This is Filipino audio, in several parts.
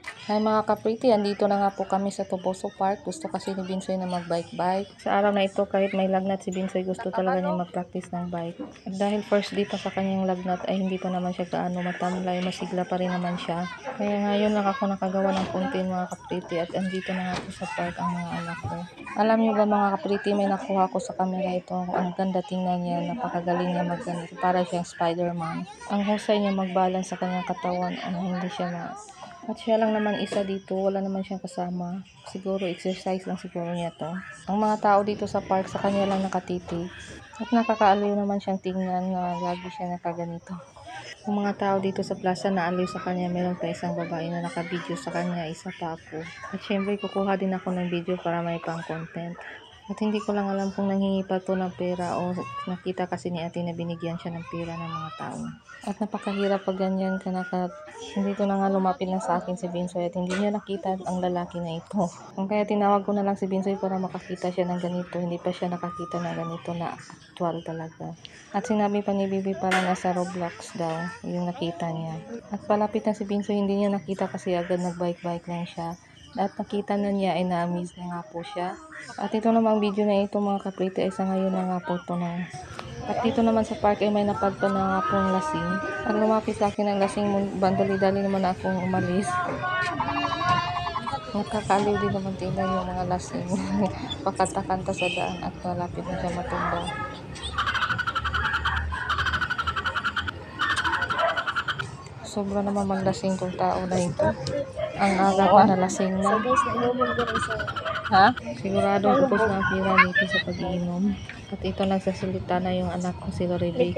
Hi mga kapriti, andito na nga po kami sa Toboso Park. Gusto kasi ni Binsoy na mag-bike-bike. Sa araw na ito, kahit may lagnat si Binsoy, gusto talaga niya mag-practice ng bike. At dahil first dito sa kanyang lagnat ay hindi pa naman siya gaano matamlay, masigla pa rin naman siya. Kaya ngayon lang ako nakagawa ng content mga kapriti at andito na nga po sa park ang mga anak ko. Alam niyo ba mga kapriti, may nakuha ko sa camera ito. Ang ganda tingnan niya, napakagaling niya mag-ganito. Para siyang Spider-Man. Ang husay niya mag-balance sa kanyang katawan, hindi siya At siya lang naman isa dito, wala naman siyang kasama. Siguro exercise lang siguro niya to. Ang mga tao dito sa park sa kanya lang nakatitig. At nakakaaliw naman siyang tingnan na lagi siya nakaganito. Ang mga tao dito sa plaza na aliw sa kanya, meron pa isang babae na naka-video sa kanya, isa pa ako. At syempre kukuha din ako ng video para may pang content. At hindi ko lang alam kung nanghingi pa to ng pera o nakita kasi ni ate na binigyan siya ng pera ng mga tao. At napakahirap pag ganyan ka dito na nga lumapit na sa akin si Binsoy at hindi niya nakita ang lalaki na ito. Kung kaya tinawag ko na lang si Binsoy para makakita siya ng ganito, hindi pa siya nakakita ng ganito na actual talaga. At sinabi pa ni Bibi para nasa Roblox daw yung nakita niya. At palapit na si Binsoy, hindi niya nakita kasi agad nag-bike-bike lang siya. At nakita na niya ay na-amaze na nga po siya. At ito namang video na ito mga kapriti ay sa ngayon na nga po ito na. At dito naman sa park ay may napadpad na nga pong lasing. At lumapit sa akin ang lasing, bandali-dali naman akong umalis. Nakakaliw din naman tingnan yung mga lasing. Pakanta-kanta sa daan at malapit na siya matumba. Sobra naman maglasing tong tao na ito. Ang aga pa na lasing na. Ha? Siguradong upos na ang pira dito sa pag-iinom. At ito nagsasalita na yung anak ko si Lorivic.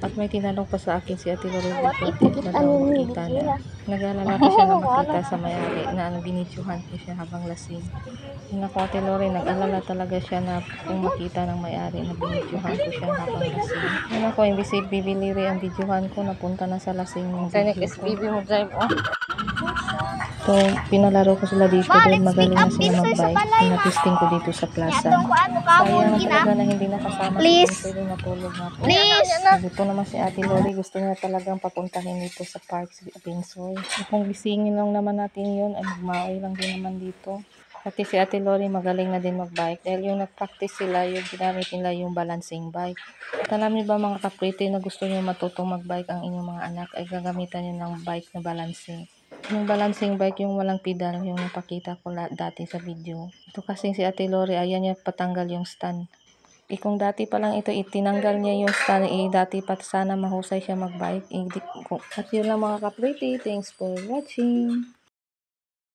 At may tinanong pa sa akin si Ate Lorivic kung tip na daw makita niya. Nag-alala pa siya na makita sa may-ari na binidyohan ko siya habang lasing. Yung ako Ate Lori, nag-alala talaga siya na kung makita ng may-ari na binidyohan ko siya habang lasing. Yung ako, imbis bibiliri ang videohan ko, napunta na sa lasing ng video ko. So, pinalaro ko sila dito dahil magaling na sila mag-bike. Pinatisting ko dito sa plaza. Sayang talaga na hindi nakasama si Binsoy, natulog na po. Dito naman si Ate Lori, gusto niya talagang papuntahin dito sa park si Binsoy. Kung gisingin lang naman natin yun, ay magmaoy lang din naman dito. Pati si Ate Lori magaling na din mag-bike dahil yung nag-practice sila, yung ginamit nila yung balancing bike. At alam niyo ba mga kapriti na gusto niyo matutong mag-bike ang inyong mga anak ay gagamitan niyo ng bike na balancing. Yung balancing bike, yung walang pedal, yung napakita ko dati sa video. Ito kasi si Ate Lori, ayan niya patanggal yung stand. Kung dati pa lang ito, itinanggal niya yung stand, dati pa sana mahusay siya mag-bike. At yun lang mga kapriti, thanks for watching.